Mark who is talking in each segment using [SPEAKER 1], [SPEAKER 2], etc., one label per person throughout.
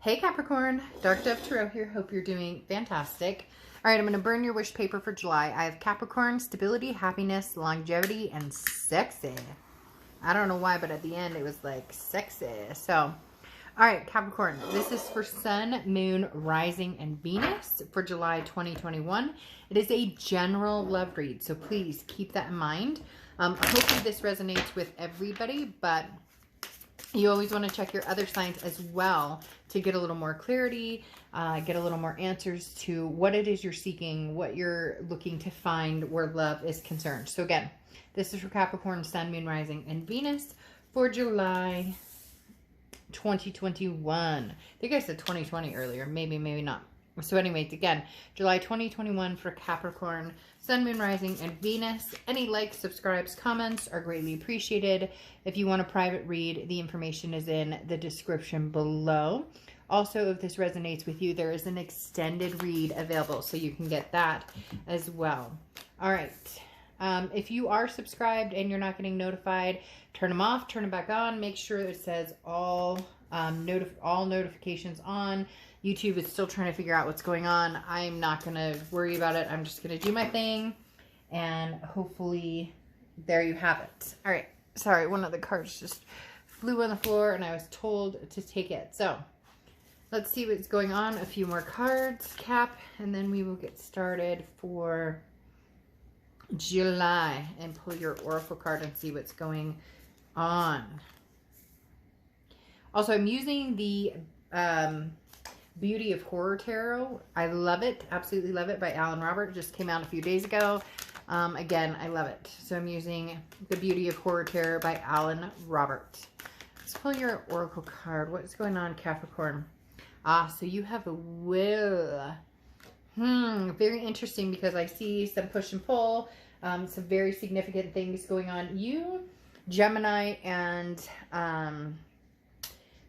[SPEAKER 1] Hey Capricorn, Dark Dove Tarot here. Hope you're doing fantastic. All right, I'm going to burn your wish paper for July. I have Capricorn, stability, happiness, longevity, and sexy. I don't know why, but at the end it was like sexy. So, all right, Capricorn, this is for Sun, Moon, Rising, and Venus for July 2021. It is a general love read, so please keep that in mind. Hopefully this resonates with everybody, but you always want to check your other signs as well to get a little more clarity, get a little more answers to what it is you're seeking, what you're looking to find where love is concerned. So again, this is for Capricorn, Sun, Moon, Rising, and Venus for July 2021. I think I said 2020 earlier. Maybe, maybe not. So anyways, again, July 2021 for Capricorn, Sun, Moon, Rising, and Venus. Any likes, subscribes, comments are greatly appreciated. If you want a private read, the information is in the description below. Also, if this resonates with you, there is an extended read available, so you can get that as well. All right. If you are subscribed and you're not getting notified, turn them off, turn them back on. Make sure it says all notifications on. YouTube is still trying to figure out what's going on. I'm not going to worry about it. I'm just going to do my thing. And hopefully, there you have it. All right. Sorry, one of the cards just flew on the floor and I was told to take it. So, let's see what's going on. A few more cards, Cap, and then we will get started for July. And pull your Oracle card and see what's going on. Also, I'm using the Beauty of Horror Tarot. I love it. Absolutely love it, by Alan Robert. It just came out a few days ago. Again, I love it. So I'm using the Beauty of Horror Tarot by Alan Robert. Let's pull your Oracle card. What's going on, Capricorn? So you have a will. Very interesting because I see some push and pull. Some very significant things going on. You, Gemini, and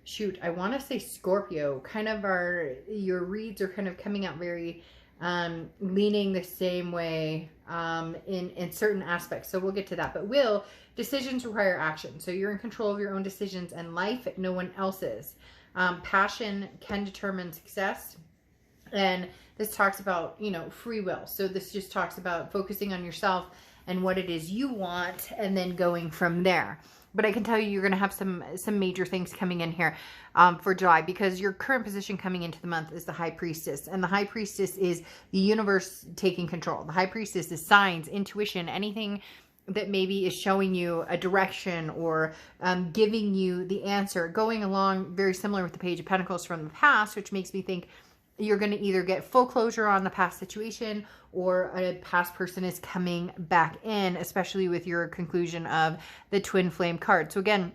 [SPEAKER 1] shoot, I want to say Scorpio, kind of your reads are kind of coming out very leaning the same way in certain aspects. So we'll get to that. But decisions require action. So you're in control of your own decisions and life, no one else's. Passion can determine success. And this talks about, free will. So this just talks about focusing on yourself and what it is you want and then going from there. But I can tell you, you're going to have some major things coming in here for July, because your current position coming into the month is the High Priestess. And the High Priestess is the universe taking control. The High Priestess is signs, intuition, anything that maybe is showing you a direction or giving you the answer. Going along very similar with the Page of Pentacles from the past, which makes me think you're going to either get full closure on the past situation or a past person is coming back in, especially with your conclusion of the Twin Flame card. So again,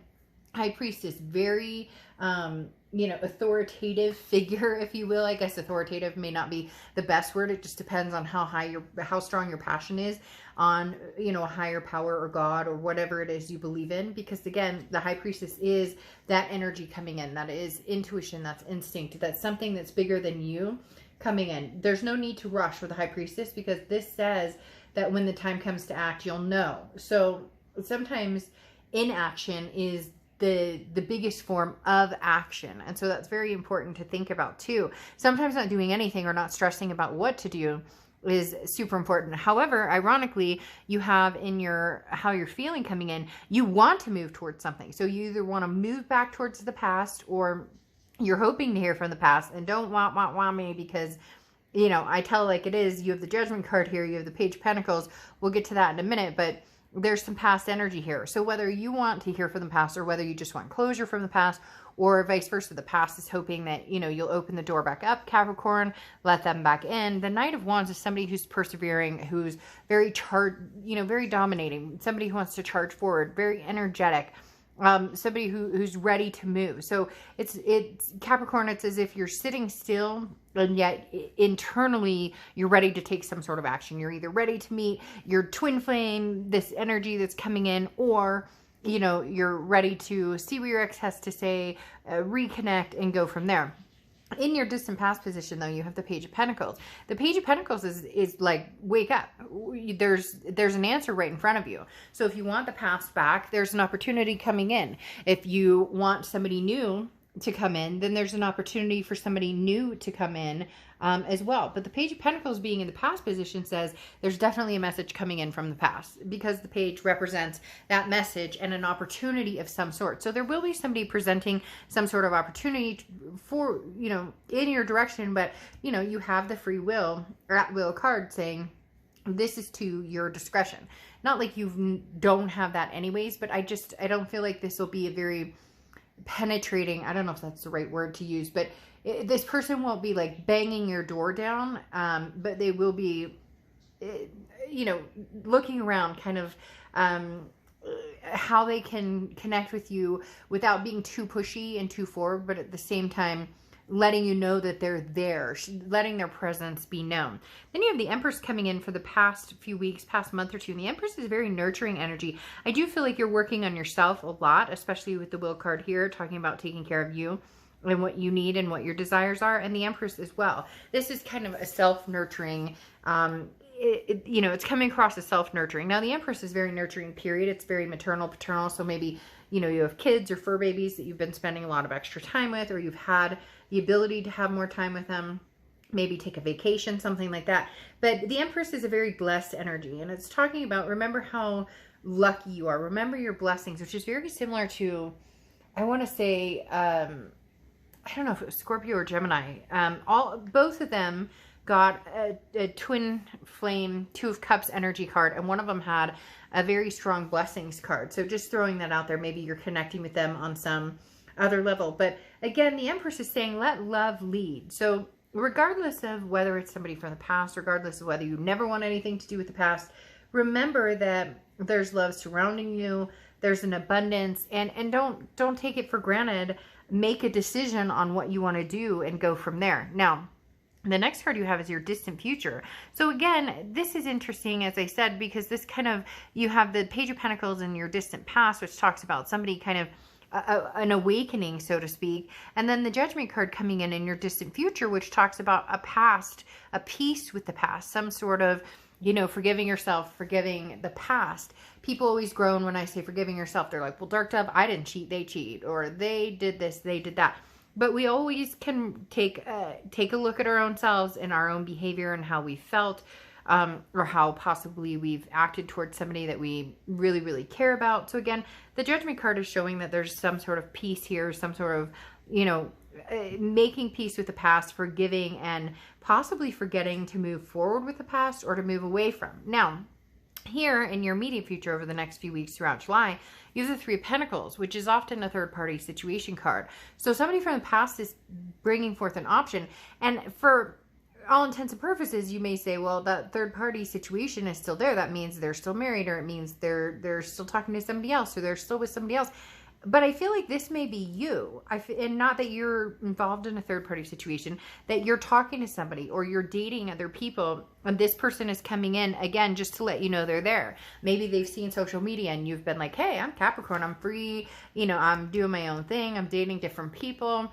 [SPEAKER 1] High Priestess, very, authoritative figure, if you will. I guess authoritative may not be the best word. It just depends on how strong your passion is on, a higher power or God or whatever it is you believe in. Because again, the High Priestess is that energy coming in. That is intuition. That's instinct. That's something that's bigger than you coming in. There's no need to rush with the High Priestess, because this says that when the time comes to act, you'll know. So sometimes inaction is the biggest form of action. And so that's very important to think about too. Sometimes not doing anything or not stressing about what to do is super important. However, ironically, you have in how you're feeling coming in, you want to move towards something. So you either want to move back towards the past, or you're hoping to hear from the past. And don't want me, because I tell like it is. You have the Judgment card here, you have the Page of Pentacles. We'll get to that in a minute, but there's some past energy here. So whether you want to hear from the past, or whether you just want closure from the past, or vice versa, the past is hoping that, you'll open the door back up, Capricorn, let them back in. The Knight of Wands is somebody who's persevering, who's very very dominating, somebody who wants to charge forward, very energetic, somebody who's ready to move. So it's Capricorn, it's as if you're sitting still, and yet internally you're ready to take some sort of action. You're either ready to meet your twin flame, this energy that's coming in, or you're ready to see what your ex has to say, reconnect, and go from there. In your distant past position, though, you have the Page of Pentacles. The Page of Pentacles is like, wake up. There's an answer right in front of you. So if you want the past back, there's an opportunity coming in. If you want somebody new, to come in, then there's an opportunity for somebody new to come in as well. But the Page of Pentacles being in the past position says there's definitely a message coming in from the past, because the page represents that message and an opportunity of some sort. So there will be somebody presenting some sort of opportunity for, you know, in your direction, but, you know, you have the free will or at will card saying this is to your discretion. Not like you don't have that anyways, but I don't feel like this will be a very penetrating, I don't know if that's the right word to use, but this person won't be like banging your door down, but they will be, you know, looking around kind of how they can connect with you without being too pushy and too forward, but at the same time letting you know that they're there, letting their presence be known. Then you have the Empress coming in for the past few weeks, past month or two, and the Empress is very nurturing energy. I do feel like you're working on yourself a lot, especially with the Will card here, talking about taking care of you and what you need and what your desires are, and the Empress as well. This is kind of a self-nurturing, you know, it's coming across as self-nurturing. Now, the Empress is very nurturing, period. It's very maternal, paternal, so maybe, you know, you have kids or fur babies that you've been spending a lot of extra time with, or you've had the ability to have more time with them, maybe take a vacation, something like that. But the Empress is a very blessed energy, and it's talking about, remember how lucky you are. Remember your blessings, which is very similar to, I want to say, I don't know if it was Scorpio or Gemini. Both of them got a twin flame, Two of Cups energy card, and one of them had a very strong blessings card. So just throwing that out there, maybe you're connecting with them on some other level. But again, the Empress is saying, let love lead. So regardless of whether it's somebody from the past, regardless of whether you never want anything to do with the past, remember that there's love surrounding you. There's an abundance, and don't take it for granted. Make a decision on what you want to do and go from there. Now, the next card you have is your distant future. So again, this is interesting, as I said, because this kind of, you have the Page of Pentacles in your distant past, which talks about somebody kind of an awakening, so to speak. And then the Judgment card coming in your distant future, which talks about a past, a peace with the past, some sort of, you know, forgiving yourself, forgiving the past. People always groan when I say forgiving yourself. They're like, well, Dark Dove, I didn't cheat, they cheat, or they did this, they did that. But we always can take a look at our own selves and our own behavior and how we felt, or how possibly we've acted towards somebody that we really, really care about. So again, the Judgment card is showing that there's some sort of peace here, some sort of, you know, making peace with the past, forgiving, and possibly forgetting to move forward with the past or to move away from. Now, here in your immediate future over the next few weeks throughout July, you have the Three of Pentacles, which is often a third-party situation card. So somebody from the past is bringing forth an option. And for all intents and purposes, you may say, well, that third-party situation is still there. That means they're still married, or it means they're still talking to somebody else, or they're still with somebody else. But I feel like this may be you, and not that you're involved in a third-party situation, that you're talking to somebody or you're dating other people, and this person is coming in, again, just to let you know they're there. Maybe they've seen social media and you've been like, hey, I'm Capricorn, I'm free, you know, I'm doing my own thing, I'm dating different people,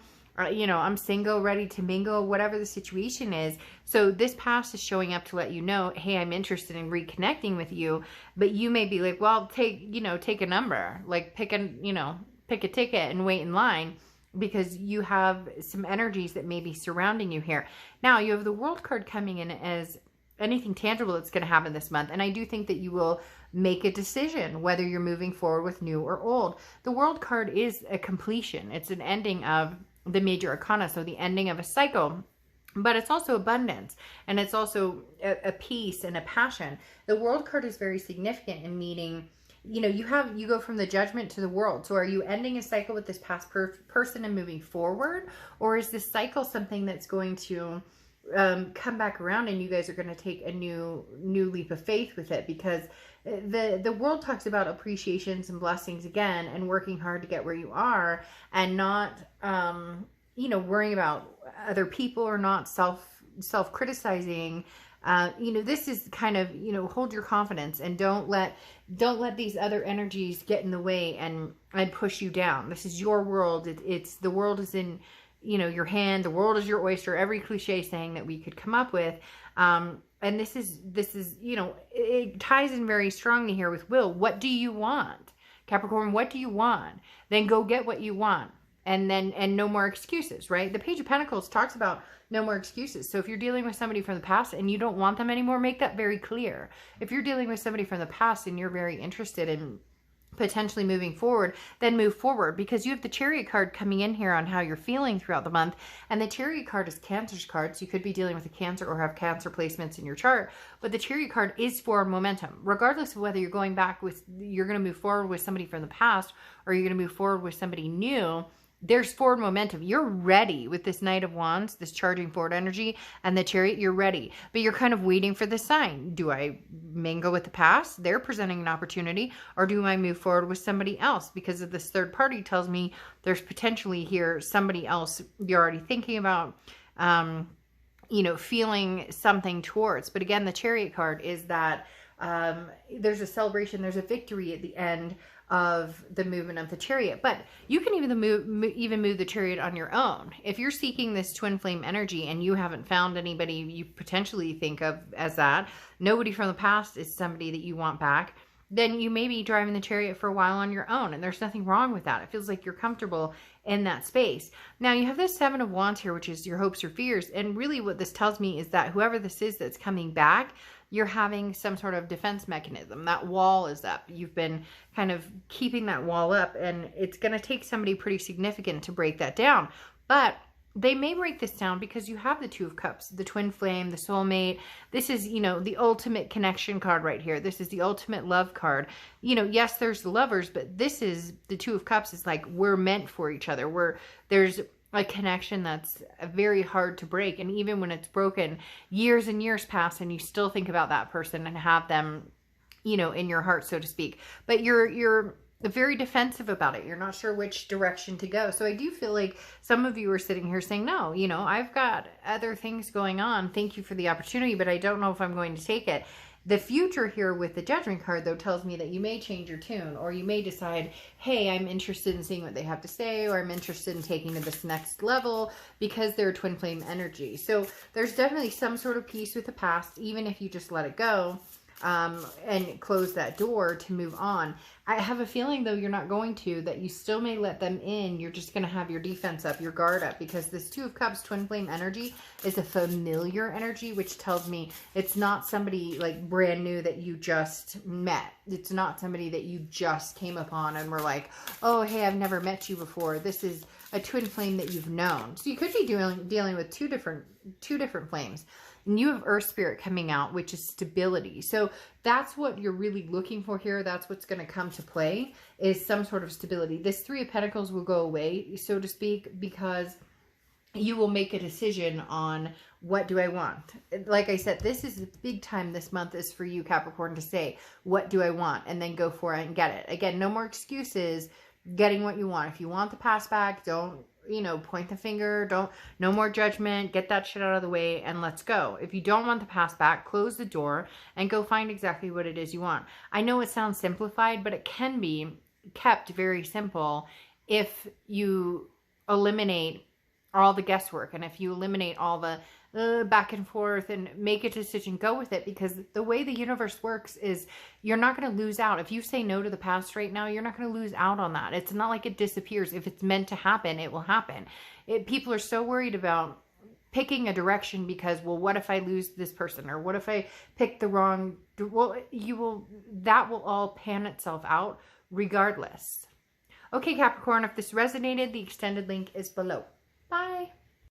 [SPEAKER 1] you know, I'm single, ready to mingle, whatever the situation is. So this past is showing up to let you know, hey, I'm interested in reconnecting with you. But you may be like, well, take a number, like pick a ticket and wait in line, because you have some energies that may be surrounding you here. Now, you have the World card coming in as anything tangible that's going to happen this month. And I do think that you will make a decision whether you're moving forward with new or old. The World card is a completion. It's an ending of the major arcana, so the ending of a cycle, but it's also abundance, and it's also a peace and a passion. The World card is very significant in meaning, you know, you go from the Judgment to the World. So are you ending a cycle with this past person and moving forward, or is this cycle something that's going to come back around and you guys are going to take a new leap of faith with it? Because the World talks about appreciations and blessings again, and working hard to get where you are, and not you know, worrying about other people, or not self-criticizing. You know, this is kind of, you know, hold your confidence and don't let these other energies get in the way and push you down. This is your world. It's the world is in, you know, your hand. The world is your oyster. Every cliche saying that we could come up with. And this is, you know, it ties in very strongly here with Will. What do you want? Capricorn, what do you want? Then go get what you want. and no more excuses, right? The Page of Pentacles talks about no more excuses. So if you're dealing with somebody from the past and you don't want them anymore, make that very clear. If you're dealing with somebody from the past and you're very interested in potentially moving forward, then move forward, because you have the Chariot card coming in here on how you're feeling throughout the month. And the Chariot card is Cancer's card. So you could be dealing with a Cancer or have Cancer placements in your chart. But the Chariot card is for momentum, regardless of whether you're going back with, you're going to move forward with somebody from the past or you're going to move forward with somebody new. There's forward momentum. You're ready with this Knight of Wands, this charging forward energy, and the Chariot, you're ready. But you're kind of waiting for the sign. Do I mingle with the past? They're presenting an opportunity. Or do I move forward with somebody else? Because of this third party tells me there's potentially here somebody else you're already thinking about, you know, feeling something towards. But again, the Chariot card is that there's a celebration, there's a victory at the end of the movement of the Chariot. But you can even move the Chariot on your own. If you're seeking this twin flame energy and you haven't found anybody you potentially think of as that, nobody from the past is somebody that you want back, then you may be driving the Chariot for a while on your own. And there's nothing wrong with that. It feels like you're comfortable in that space. Now you have this Seven of Wands here, which is your hopes or fears. And really what this tells me is that whoever this is that's coming back, you're having some sort of defense mechanism. That wall is up. You've been kind of keeping that wall up, and it's going to take somebody pretty significant to break that down. But they may break this down because you have the Two of Cups, the twin flame, the soulmate. This is, you know, the ultimate connection card right here. This is the ultimate love card. You know, yes, there's the lovers, but this is the Two of Cups. Is like, we're meant for each other. There's a connection that's very hard to break. And even when it's broken, years and years pass and you still think about that person and have them, you know, in your heart, so to speak. But you're very defensive about it. You're not sure which direction to go. So I do feel like some of you are sitting here saying, no, you know, I've got other things going on. Thank you for the opportunity, but I don't know if I'm going to take it. The future here with the Judgment card, though, tells me that you may change your tune, or you may decide, hey, I'm interested in seeing what they have to say, or I'm interested in taking to this next level because they're twin flame energy. So there's definitely some sort of peace with the past, even if you just let it go and close that door to move on. I have a feeling, though, you're not going to, that you still may let them in. You're just going to have your defense up, your guard up, because this Two of Cups twin flame energy is a familiar energy, which tells me it's not somebody like brand new that you just met. It's not somebody that you just came upon and were like, oh, hey, I've never met you before. This is a twin flame that you've known. So you could be dealing with two different flames. And you have Earth Spirit coming out, which is stability. So that's what you're really looking for here. That's what's going to come to play, is some sort of stability. This Three of Pentacles will go away, so to speak, because you will make a decision on, what do I want? Like I said, this is big time this month is for you, Capricorn, to say, what do I want? And then go for it and get it. Again, no more excuses, getting what you want. If you want the pass back, don't, you know, point the finger, no more judgment, get that shit out of the way and let's go. If you don't want the pass back, close the door and go find exactly what it is you want. I know it sounds simplified, but it can be kept very simple if you eliminate all the guesswork and if you eliminate all the back and forth and make a decision, go with it, because the way the universe works is you're not going to lose out. If you say no to the past right now, you're not going to lose out on that. It's not like it disappears. If it's meant to happen, it will happen. People are so worried about picking a direction because, well, what if I lose this person, or what if I pick the wrong, well, that will all pan itself out regardless. Okay, Capricorn, if this resonated, the extended link is below. Bye.